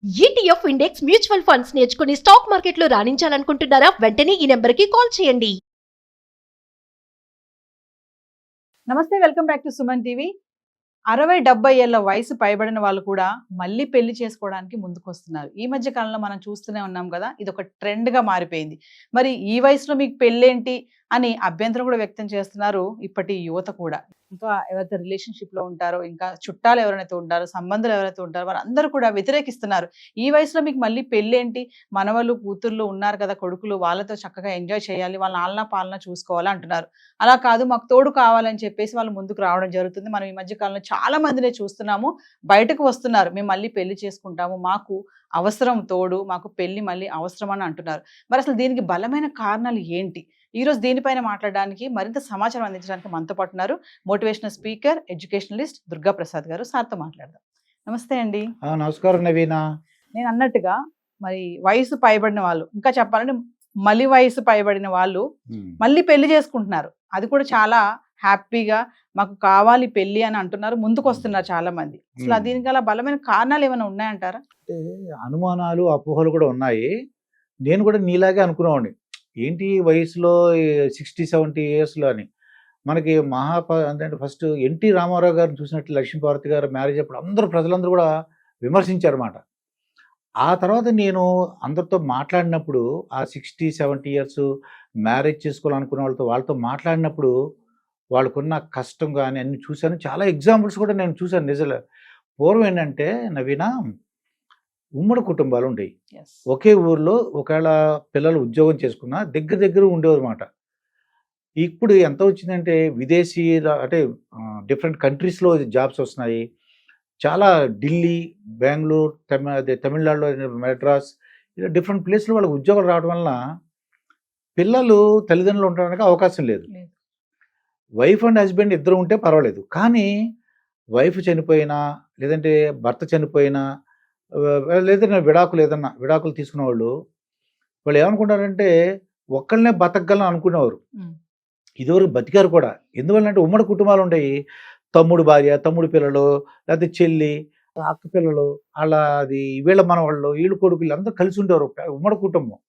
ETF index mutual funds నేర్చుకుని stock మార్కెట్లో రాణించాలనుకుంటున్నారా? వెంటనే ఈ నెంబర్కి కాల్ చేయండి. నమస్తే, welcome back to Suman TV. 60-70 ఏళ్ల వయసు పైబడిన వాళ్ళు కూడా మళ్ళీ పెళ్లి చేసుకోవడానికి ముందుకొస్తున్నారు. ఈ మధ్య కాలంలో మనం చూస్తూనే ఉన్నాం కదా, ఇది ఒక ట్రెండ్గా మారిపోయింది. మరి ఈ వయసులో మీకు పెళ్ళేంటి అని అభ్యంతరం కూడా వ్యక్తం చేస్తున్నారు ఇప్పటి యువత కూడా. ఇంకా ఎవరైతే రిలేషన్షిప్లో ఉంటారో, ఇంకా చుట్టాలు ఎవరైతే ఉంటారో, సంబంధాలు ఎవరైతే ఉంటారో వారందరూ కూడా వ్యతిరేకిస్తున్నారు. ఈ వయసులో మీకు మళ్ళీ పెళ్ళేంటి, మనవలు కూతుర్లు ఉన్నారు కదా, కొడుకులు, వాళ్ళతో చక్కగా ఎంజాయ్ చేయాలి, వాళ్ళ ఆలనా పాలన చూసుకోవాలి అంటున్నారు. అలా కాదు, మాకు తోడు కావాలని చెప్పేసి వాళ్ళు ముందుకు రావడం జరుగుతుంది. మనం ఈ మధ్య కాలంలో చాలా మందినే చూస్తున్నాము, బయటకు వస్తున్నారు, మేము మళ్ళీ పెళ్లి చేసుకుంటాము, మాకు అవసరం తోడు, మాకు పెళ్లి మళ్ళీ అవసరం అని అంటున్నారు. మరి అసలు దీనికి బలమైన కారణాలు ఏంటి? ఈరోజు దీనిపైన మాట్లాడడానికి, మరింత సమాచారం అందించడానికి మనతో పాటు ఉన్నారు motivational speaker, educationalist Durga Prasad గారు. సార్తో మాట్లాడదాం. నమస్తే అండి. నమస్కారం నవీనా. నేను అన్నట్టుగా మరి వయసు పైబడిన వాళ్ళు, ఇంకా చెప్పాలంటే మళ్ళీ వయసు పైబడిన వాళ్ళు మళ్ళీ పెళ్లి చేసుకుంటున్నారు. అది కూడా చాలా హ్యాపీగా మాకు కావాలి పెళ్లి అని అంటున్నారు, ముందుకు వస్తున్నారు చాలా మంది. అసలు దీనికి గల బలమైన కారణాలు ఏమైనా ఉన్నాయంటారా? అంటే అనుమానాలు, అపోహలు కూడా ఉన్నాయి. నేను కూడా నీలాగే అనుకునేవాడిని, ఏంటి వయసులో 60-70 ఇయర్స్లో అని. మనకి అంటే ఫస్ట్ ఎన్టీ రామారావు గారిని చూసినట్లు లక్ష్మీపార్వతి గారు మ్యారేజ్ అప్పుడు ప్రజలందరూ కూడా విమర్శించారన్నమాట. ఆ తర్వాత నేను అందరితో మాట్లాడినప్పుడు, ఆ 60-70 ఇయర్స్ మ్యారేజ్ చేసుకోవాలనుకున్న వాళ్ళతో మాట్లాడినప్పుడు వాళ్ళకున్న కష్టం కానీ అన్ని చూశాను. చాలా ఎగ్జాంపుల్స్ కూడా నేను చూశాను. నిజంగా పూర్వం ఏంటంటే నవీనా, ఉమ్మడి కుటుంబాలు ఉండేవి. ఒకే ఊర్లో ఒకవేళ పిల్లలు ఉద్యోగం చేసుకున్నా దగ్గర ఉండేవారు అన్నమాట. ఇప్పుడు ఎంత వచ్చిందంటే విదేశీ, అంటే డిఫరెంట్ కంట్రీస్లో జాబ్స్ వస్తున్నాయి. చాలా ఢిల్లీ, బెంగళూరు, తమిళనాడులో మెడ్రాస్, ఇలా డిఫరెంట్ ప్లేస్లో వాళ్ళకి ఉద్యోగాలు రావడం వలన పిల్లలు తల్లిదండ్రులు ఉండడానికి అవకాశం లేదు. వైఫ్ అండ్ హస్బెండ్ ఇద్దరు ఉంటే పర్వాలేదు, కానీ వైఫ్ చనిపోయినా, లేదంటే భర్త చనిపోయినా, లేదంటే విడాకులు తీసుకున్న వాళ్ళు ఏమనుకుంటారంటే ఒక్కళ్ళనే బతకగలను అనుకునేవారు. ఇదివరకు బతికారు కూడా. ఎందువల్లంటే ఉమ్మడి కుటుంబాలు ఉండేవి. తమ్ముడు భార్య, తమ్ముడు పిల్లలు, లేకపోతే చెల్లి, అక్క పిల్లలు, అలా అది వీళ్ళ మనవాళ్ళు, వీళ్ళు కొడుకులు అందరూ కలిసి ఉండేవారు. ఉమ్మడి కుటుంబం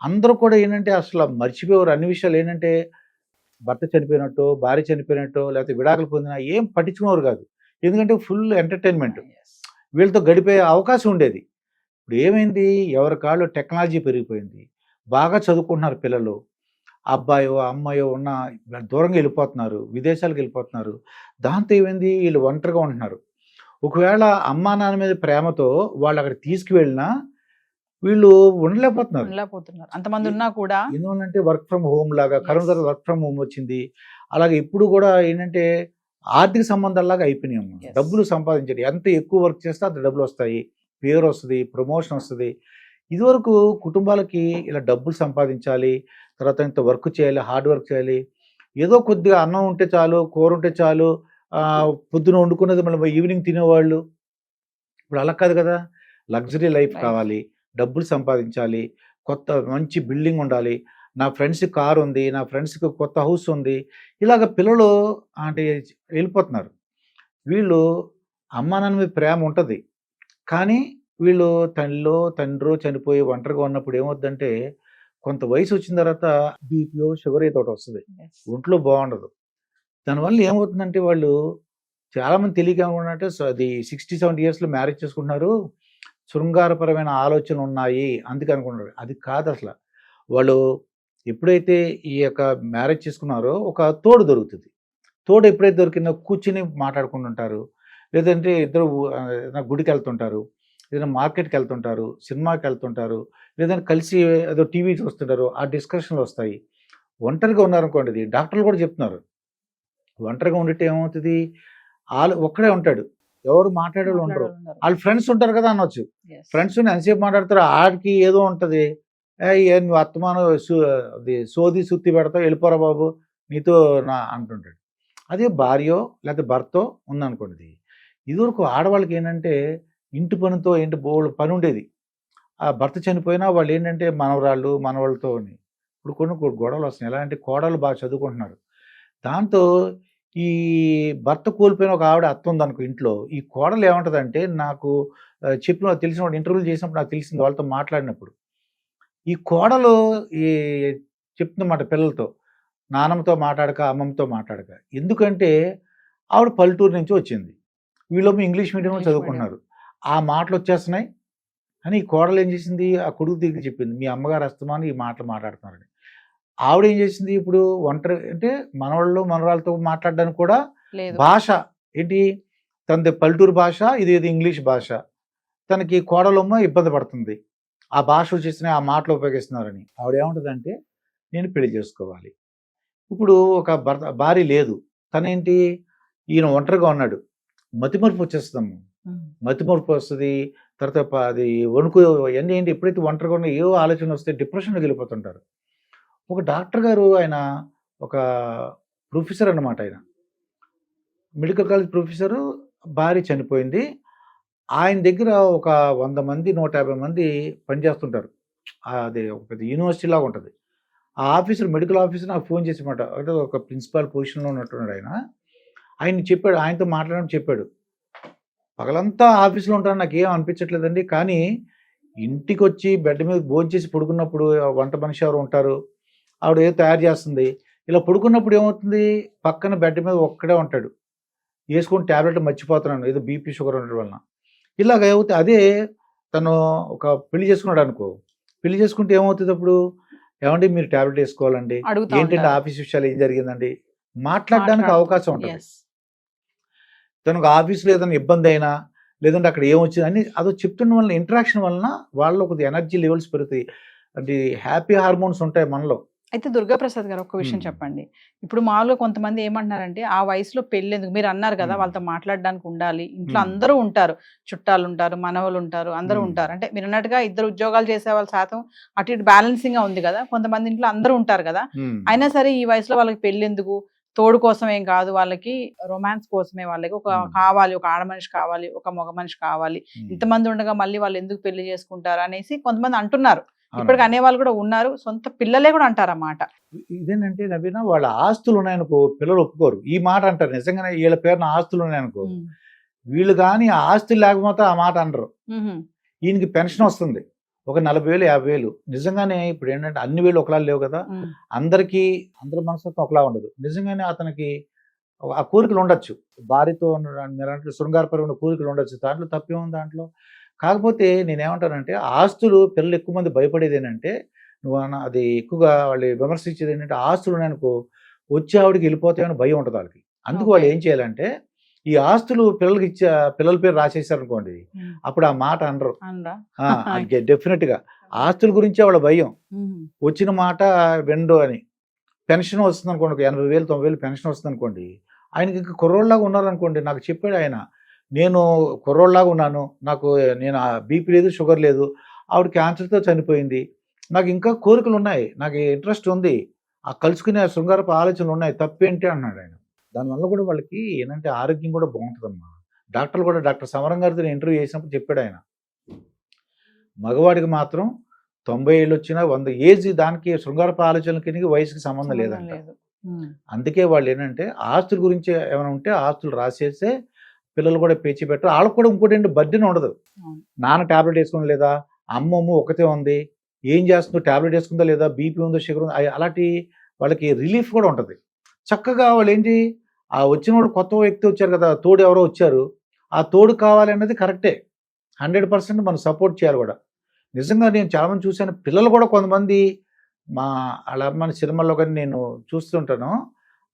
అందరూ కూడా ఏంటంటే అసలు మర్చిపోయేవారు. అన్ని విషయాలు ఏంటంటే భర్త చనిపోయినట్టు, భార్య చనిపోయినట్టు, లేకపోతే విడాకులు పొందినా ఏం పట్టించుకునేవారు కాదు. ఎందుకంటే ఫుల్ ఎంటర్టైన్మెంట్, వీళ్ళతో గడిపే అవకాశం ఉండేది. ఇప్పుడు ఏమైంది, ఎవరి కాళ్ళు టెక్నాలజీ పెరిగిపోయింది, బాగా చదువుకుంటున్నారు పిల్లలు, అబ్బాయో అమ్మాయో ఉన్న దూరంగా వెళ్ళిపోతున్నారు, విదేశాలకు వెళ్ళిపోతున్నారు. దాంతో ఏమైంది, వీళ్ళు ఒంటరిగా ఉంటున్నారు. ఒకవేళ అమ్మా నాన్న మీద ప్రేమతో వాళ్ళు అక్కడ తీసుకువెళ్ళినా వీళ్ళు ఉండలేకపోతున్నారు. అంతమంది ఉన్నా కూడా. ఎందువల్లంటే వర్క్ ఫ్రమ్ హోమ్ లాగా, కరోనా తర్వాత వర్క్ ఫ్రమ్ హోమ్ వచ్చింది. అలాగే ఇప్పుడు కూడా ఏంటంటే ఆర్థిక సంబంధాల్లాగా అయిపోయినాయి అమ్మ. డబ్బులు సంపాదించండి, ఎంత ఎక్కువ వర్క్ చేస్తే అంత డబ్బులు వస్తాయి, పేరు వస్తుంది, ప్రమోషన్ వస్తుంది. ఇదివరకు కుటుంబాలకి ఇలా డబ్బులు సంపాదించాలి, తర్వాత ఇంత వర్క్ చేయాలి, హార్డ్ వర్క్ చేయాలి, ఏదో కొద్దిగా అన్నం ఉంటే చాలు, కూర ఉంటే చాలు, పొద్దున వండుకున్నది మళ్ళీ ఈవినింగ్ తినేవాళ్ళు. ఇప్పుడు అలా కాదు కదా, లగ్జరీ లైఫ్ కావాలి, డబ్బులు సంపాదించాలి, కొత్త మంచి బిల్డింగ్ ఉండాలి, నా ఫ్రెండ్స్కి కారు ఉంది, నా ఫ్రెండ్స్కి కొత్త హౌస్ ఉంది, ఇలాగ పిల్లలు అంటే వెళ్ళిపోతున్నారు. వీళ్ళు అమ్మా నాన్న మీద ప్రేమ ఉంటుంది, కానీ వీళ్ళు తండ్రి చనిపోయి ఒంటరిగా ఉన్నప్పుడు ఏమవుతుందంటే కొంత వయసు వచ్చిన తర్వాత బీపీఓ, షుగర్ ఏదో ఒకటి వస్తుంది, ఒంట్లో బాగుండదు. దానివల్ల ఏమవుతుందంటే వాళ్ళు చాలామంది తెలియక ఏమనుకుంటే అది 60-70 ఇయర్స్లో మ్యారేజ్ చేసుకుంటున్నారు, శృంగారపరమైన ఆలోచనలు ఉన్నాయి అందుకే అనుకుంటున్నారు. అది కాదు అసలు. వాళ్ళు ఎప్పుడైతే ఈ యొక్క మ్యారేజ్ చేసుకున్నారో ఒక తోడు దొరుకుతుంది. తోడు ఎప్పుడైతే దొరికిందో కూర్చుని మాట్లాడుకుంటుంటారు, లేదంటే ఇద్దరు గుడికి వెళ్తుంటారు, ఏదైనా మార్కెట్కి వెళ్తుంటారు, సినిమాకి వెళ్తుంటారు, లేదంటే కలిసి ఏదో టీవీ చూస్తుంటారు, ఆ డిస్కషన్లు వస్తాయి. ఒంటరిగా ఉన్నారనుకోండి, డాక్టర్లు కూడా చెప్తున్నారు, ఒంటరిగా ఉండితే ఏమవుతుంది, ఒక్కడే ఉంటాడు, ఎవరు మాట్లాడేవాళ్ళు ఉండరు, వాళ్ళ ఫ్రెండ్స్ ఉంటారు కదా అనొచ్చు. ఫ్రెండ్స్ ఎంతసేపు మాట్లాడతారు, ఆడికి ఏదో ఉంటుంది, నువ్వు అత్తమాను సోది సుత్తి పెడతావు, వెళ్ళిపోరా బాబు నీతో నా అంటుంటాడు. అదే భార్యో లేకపోతే భర్తో ఉందనుకోండి, ఇదివరకు ఆడవాళ్ళకి ఏంటంటే ఇంటి పనితో బోళ్ళు పని ఉండేది. ఆ భర్త చనిపోయినా వాళ్ళు ఏంటంటే మనవాళ్ళతో ఇప్పుడు కొన్ని గొడవలు వస్తున్నాయి. ఎలా అంటే కోడలు బాగా చదువుకుంటున్నారు, దాంతో ఈ భర్త కోల్పోయిన ఒక ఆవిడ అత్త ఉందనుకో ఇంట్లో, ఈ కోడలు ఏమంటదంటే నాకు తెలిసిన వాడు ఇంటర్వ్యూలు చేసినప్పుడు నాకు తెలిసింది వాళ్ళతో మాట్లాడినప్పుడు. ఈ కోడలు ఈ చెప్తుందన్నమాట పిల్లలతో, నాన్నమ్మతో మాట్లాడక, అమ్మమ్మతో మాట్లాడక. ఎందుకంటే ఆవిడ పల్లెటూరు నుంచి వచ్చింది. వీళ్ళేమో ఇంగ్లీష్ మీడియంలో చదువుకున్నారు. ఆ మాటలు వచ్చేస్తున్నాయి అని ఈ కోడలు ఏం చేసింది, ఆ కొడుకు దగ్గర చెప్పింది, మీ అమ్మగారు అస్తమాను ఈ మాటలు మాట్లాడుతున్నారని. ఆవిడ ఏం చేసింది, ఇప్పుడు ఒంటరి అంటే మనవాళ్ళు మనవరాలతో మాట్లాడడానికి కూడా లేదు. భాష ఏంటి, తనది పల్లెటూరు భాష, ఇది ఇంగ్లీష్ భాష. తనకి కోడలమ్మ ఇబ్బంది పడుతుంది, ఆ భాష వచ్చేసిన ఆ మాటలు ఉపయోగిస్తున్నారని. ఆవిడ ఏముంటుందంటే నేను పెళ్లి చేసుకోవాలి. ఇప్పుడు ఒక భార్య లేదు, తనేంటి, ఈయన ఒంటరిగా ఉన్నాడు, మతిమరుపు వచ్చేస్తాము, మతిమరుపు వస్తుంది. తర్వాత అది వణుకు అవన్నీ ఏంటి, ఎప్పుడైతే ఒంటరిగా ఉన్నా ఏవో ఆలోచన వస్తే డిప్రెషన్లోకి వెళ్ళిపోతుంటారు. ఒక డాక్టర్ గారు, ఆయన ఒక ప్రొఫెసర్ అన్నమాట, ఆయన మెడికల్ కాలేజ్ ప్రొఫెసరు, భార్య చనిపోయింది. ఆయన దగ్గర ఒక 100 మంది 150 మంది పనిచేస్తుంటారు. అది ఒక పెద్ద యూనివర్సిటీ లాగా ఉంటుంది. ఆ ఆఫీసర్, మెడికల్ ఆఫీసర్ నాకు ఫోన్ చేసినమాట, అంటే ఒక ప్రిన్సిపాల్ పొజిషన్లో ఉన్నట్టున్నాడు ఆయన. ఆయన చెప్పాడు, ఆయనతో మాట్లాడడం చెప్పాడు, పగలంతా ఆఫీస్లో ఉంటాను, నాకు ఏం అనిపించట్లేదండి, కానీ ఇంటికి వచ్చి బెడ్ మీద భోజనం చేసి పడుకున్నప్పుడు వంట మనిషి ఎవరు ఉంటారు, ఆవిడ ఏదో తయారు చేస్తుంది, ఇలా పడుకున్నప్పుడు ఏమవుతుంది, పక్కన బెడ్ మీద ఒక్కడే ఉంటాడు, వేసుకుని ట్యాబ్లెట్ మర్చిపోతున్నాను, ఏదో బీపీ షుగర్ ఉండడం వలన. ఇలాగ ఏమవుతుంది, అదే తను ఒక పెళ్లి చేసుకున్నాడు అనుకో, పెళ్లి చేసుకుంటే ఏమవుతుంది, అప్పుడు ఏమండి మీరు ట్యాబ్లెట్ వేసుకోవాలండి, ఏంటంటే ఆఫీస్ విషయాలు ఏం జరిగిందండి, మాట్లాడడానికి అవకాశం ఉంటుంది. తనకు ఆఫీస్లో ఏదైనా ఇబ్బంది అయినా, లేదంటే అక్కడ ఏమొచ్చింది అని అదో చెప్తున్న వల్ల, ఇంటరాక్షన్ వలన వాళ్ళు ఒక ఎనర్జీ లెవెల్స్ పెరుగుతాయి, అంటే హ్యాపీ హార్మోన్స్ ఉంటాయి మనలో. అయితే దుర్గాప్రసాద్ గారు ఒక విషయం చెప్పండి, ఇప్పుడు మామూలుగా కొంతమంది ఏమంటున్నారంటే ఆ వయసులో పెళ్ళేందుకు, మీరు అన్నారు కదా వాళ్ళతో మాట్లాడడానికి ఉండాలి, ఇంట్లో అందరూ ఉంటారు, చుట్టాలు ఉంటారు, మనవలు ఉంటారు, అందరూ ఉంటారు, అంటే మీరు అన్నట్టుగా ఇద్దరు ఉద్యోగాలు చేసే వాళ్ళ శాతం అటు ఇటు బ్యాలెన్సింగ్ గా ఉంది కదా, కొంతమంది ఇంట్లో అందరూ ఉంటారు కదా, అయినా సరే ఈ వయసులో వాళ్ళకి పెళ్ళేందుకు, తోడు కోసం ఏం కాదు, వాళ్ళకి రొమాన్స్ కోసమే, వాళ్ళకి ఒక కావాలి, ఒక ఆడ మనిషి కావాలి, ఒక మగ మనిషి కావాలి, ఇంతమంది ఉండగా మళ్ళీ వాళ్ళు ఎందుకు పెళ్లి చేసుకుంటారు అనేసి కొంతమంది అంటున్నారు. ఇప్పటికి అనేవాళ్ళు కూడా ఉన్నారు, సొంత పిల్లలే కూడా అంటారన్నమాట. ఇదేంటంటే నవీన, వాళ్ళ ఆస్తులు ఉన్నాయనుకో పిల్లలు ఒప్పుకోరు, ఈ మాట అంటారు. నిజంగానే వీళ్ళ పేరున ఆస్తులు ఉన్నాయనుకో, వీళ్ళు కానీ ఆ ఆస్తులు లేకపోతే ఆ మాట అనరు. ఈయనకి పెన్షన్ వస్తుంది ఒక 40,000 50,000. నిజంగానే ఇప్పుడు ఏంటంటే అన్ని వేలు ఒకలా లేవు కదా, అందరికీ అందరి మనసుతో ఒకలా ఉండదు. నిజంగానే అతనికి ఆ కోరికలు ఉండొచ్చు, భార్యతో మీరు అంటే శృంగారపరమైన కోరికలు ఉండొచ్చు, దాంట్లో తప్పేముంది దాంట్లో. కాకపోతే నేనేమంటానంటే, ఆస్తులు పిల్లలు ఎక్కువ మంది భయపడేది ఏంటంటే, నువ్వు అది ఎక్కువగా వాళ్ళు విమర్శించేది ఏంటంటే, ఆస్తులు ఉన్నాయనుకో వచ్చే ఆవిడకి వెళ్ళిపోతాయని భయం ఉంటుంది వాళ్ళకి. అందుకు వాళ్ళు ఏం చేయాలంటే, ఈ ఆస్తులు పిల్లలకి పిల్లల పేరు రాసేసారనుకోండి, అప్పుడు ఆ మాట అనరు. డెఫినెట్ గా ఆస్తుల గురించే వాళ్ళ భయం, వచ్చిన మాట వినడు అని. పెన్షన్ వస్తుంది అనుకోండి, 80,000 90,000 పెన్షన్ వస్తుంది అనుకోండి, ఆయనకి ఇంకా కుర్రోళ్ళలాగా ఉన్నారనుకోండి, నాకు చెప్పాడు ఆయన, నేను కుర్రోళ్ళలాగా ఉన్నాను, నేను బీపీ లేదు, షుగర్ లేదు, ఆవిడ క్యాన్సర్తో చనిపోయింది, నాకు ఇంకా కోరికలు ఉన్నాయి, నాకు ఇంట్రెస్ట్ ఉంది, ఆ కలుసుకునే శృంగారపు ఆలోచనలు ఉన్నాయి, తప్పేంటి అన్నాడు ఆయన. దానివల్ల కూడా వాళ్ళకి ఏంటంటే ఆరోగ్యం కూడా బాగుంటుందమ్మా. డాక్టర్లు కూడా, డాక్టర్ సమరం గారితో ఇంటర్వ్యూ చేసినప్పుడు చెప్పాడు ఆయన, మగవాడికి మాత్రం 90 ఏళ్ళు వచ్చినా 100 ఏజ్, దానికి శృంగారపు ఆలోచనలకి వయసుకి సంబంధం లేదంట. అందుకే వాళ్ళు ఏంటంటే ఆస్తుల గురించి ఏమైనా ఉంటే ఆస్తులు రాసేస్తే పిల్లలు కూడా పేచి పెట్టరు. వాళ్ళకు కూడా ఇంకోటి ఏంటి, బర్డెన్ ఉండదు. నాన్న ట్యాబ్లెట్ వేసుకుని లేదా, అమ్మమ్మ ఒకతే ఉంది, ఏం చేస్తుందో, ట్యాబ్లెట్ వేసుకుందా లేదా, బీపీ ఉందో, షుగర్ ఉందో, అలాంటి వాళ్ళకి రిలీఫ్ కూడా ఉంటుంది. చక్కగా వాళ్ళు ఏంటి, ఆ వచ్చిన వాళ్ళు కొత్త వ్యక్తి వచ్చారు కదా, తోడు ఎవరో వచ్చారు, ఆ తోడు కావాలి అన్నది కరెక్టే, 100% మనం సపోర్ట్ చేయాలి కూడా. నిజంగా నేను చాలామంది చూశాను, పిల్లలు కూడా కొంతమంది వాళ్ళ అమ్మని సినిమాల్లో కానీ నేను చూస్తుంటాను,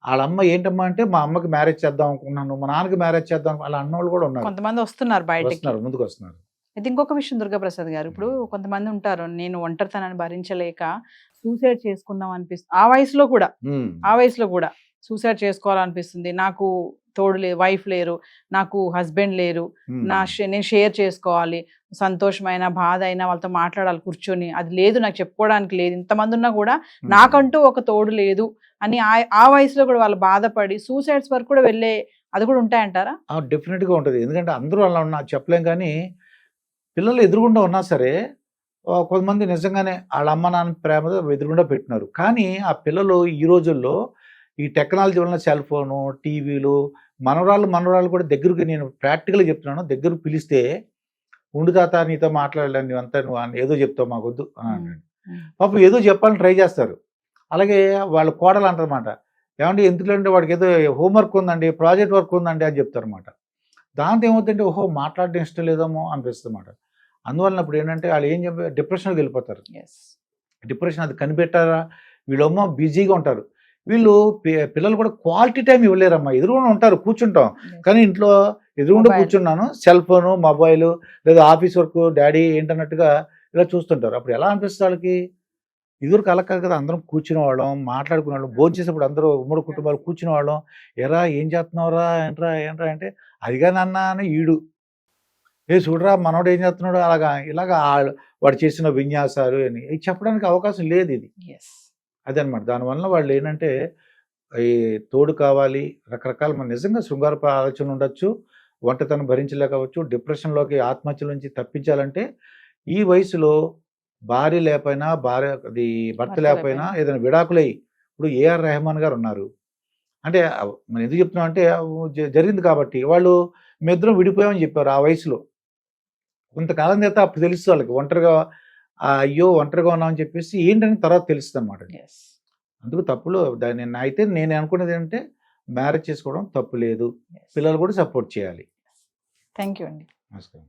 వాళ్ళ అమ్మ ఏంటమ్మా అంటే, మా అమ్మకి మ్యారేజ్ చేద్దాం అనుకున్నాను, మా నాన్నకి మ్యారేజ్ చేద్దాం, అలా అన్నోళ్ళు కూడా ఉన్నారు, కొంతమంది వస్తున్నారు బయటకి, ముందుకు వస్తున్నారు. అయితే ఇంకొక విషయం దుర్గాప్రసాద్ గారు, ఇప్పుడు కొంతమంది ఉంటారు, నేను ఒంటరితనాన్ని భరించలేక సూసైడ్ చేసుకుందాం అనిపిస్తుంది, ఆ వయసులో కూడా సూసైడ్ చేసుకోవాలనిపిస్తుంది, నాకు తోడు లేదు, వైఫ్ లేరు, నాకు హస్బెండ్ లేరు, నేను షేర్ చేసుకోవాలి, సంతోషమైన బాధ అయినా వాళ్ళతో మాట్లాడాలి కూర్చొని, అది లేదు, నాకు చెప్పుకోవడానికి లేదు, ఇంతమంది ఉన్నా కూడా నాకంటూ ఒక తోడు లేదు అని ఆ వయసులో కూడా వాళ్ళు బాధపడి సూసైడ్స్ వరకు కూడా వెళ్ళే, అది కూడా ఉంటాయంటారా? డెఫినెట్గా ఉంటుంది. ఎందుకంటే అందరూ అలా ఉన్నా చెప్పలేం, కానీ పిల్లలు ఎదురుగుండా ఉన్నా సరే కొంతమంది నిజంగానే వాళ్ళ అమ్మ నాన్న ప్రేమతో ఎదురుగుండా పెట్టినారు, కానీ ఆ పిల్లలు ఈ రోజుల్లో ఈ టెక్నాలజీ వలన సెల్ ఫోను, టీవీలు, మనవరాళ్ళు కూడా దగ్గరికి, నేను ప్రాక్టికల్గా చెప్తున్నాను, దగ్గరకు పిలిస్తే ఉండు తాత నీతో మాట్లాడాలని, నువ్వంతా నువ్వు ఏదో చెప్తావు మాకొద్దు అని అన్నాడు. పాపం ఏదో చెప్పాలని ట్రై చేస్తారు. అలాగే వాళ్ళ కోడలు అంటారన్నమాట, ఏమంటే ఎందుకంటే వాడికి ఏదో హోంవర్క్ ఉందండి, ప్రాజెక్ట్ వర్క్ ఉందండి అని చెప్తారన్నమాట. దాంతో ఏమవుతుందంటే ఓహో మాట్లాడడం ఇష్టం లేదేమో అనిపిస్తుంది అన్నమాట. అందువలన ఇప్పుడు ఏంటంటే వాళ్ళు ఏం చెప్పి డిప్రెషన్కి వెళ్ళిపోతారు. డిప్రెషన్ అది కనిపెట్టారా, వీళ్ళమ్మ బిజీగా ఉంటారు. వీళ్ళు పిల్లలు కూడా క్వాలిటీ టైం ఇవ్వలేరమ్మా. ఎదురుగుండా ఉంటారు, కూర్చుంటాం, కానీ ఇంట్లో ఎదురుగుండా కూర్చున్నాను, సెల్ ఫోను, మొబైల్, లేదా ఆఫీస్ వర్క్, డాడీ ఏంటన్నట్టుగా ఇలా చూస్తుంటారు. అప్పుడు ఎలా అనిపిస్తుంది వాళ్ళకి? ఇదివరకు అలా కాదు కదా, అందరం కూర్చునే వాళ్ళం, మాట్లాడుకునే వాళ్ళం, భోజనం చేసేప్పుడు అందరూ ఉమ్మడి కుటుంబాలు కూర్చునే వాళ్ళం. ఎరా ఏం చేస్తున్నావురా, ఏంట్రా అంటే అదిగా నాన్న అని ఈడు, ఏ చూడరా మనోడు ఏం చేస్తున్నాడు, ఇలాగా వాడు చేసిన విన్యాసాలు అని చెప్పడానికి అవకాశం లేదు. ఇది అదనమాట. దానివల్ల వాళ్ళు ఏంటంటే ఈ తోడు కావాలి, రకరకాల మన నిజంగా శృంగారపు ఆలోచనలు ఉండొచ్చు, ఒంటరితనం భరించలేకపోవచ్చు, డిప్రెషన్లోకి, ఆత్మహత్యల నుంచి తప్పించాలంటే ఈ వయసులో భార్య లేకపోయినా, భర్త లేకపోయినా ఏదైనా విడాకులై, ఇప్పుడు ఏఆర్ రెహమాన్ గారు ఉన్నారు అంటే, మనం ఎందుకు చెప్తున్నాం అంటే జరిగింది కాబట్టి, వాళ్ళు మీ ఇద్దరం విడిపోయామని చెప్పారు ఆ వయసులో. కొంతకాలం తర్వాత అప్పుడు తెలుస్తుంది వాళ్ళకి ఒంటరిగా, అయ్యో ఒంటరిగా ఉన్నామని చెప్పేసి ఏంటని తర్వాత తెలుస్తుంది అనమాట. అందుకు తప్పులు దాన్ని అయితే నేను అనుకునేది ఏంటంటే మ్యారేజ్ చేసుకోవడం తప్పు లేదు, పిల్లలు కూడా సపోర్ట్ చేయాలి. థ్యాంక్ యూ అండి. నమస్కారం.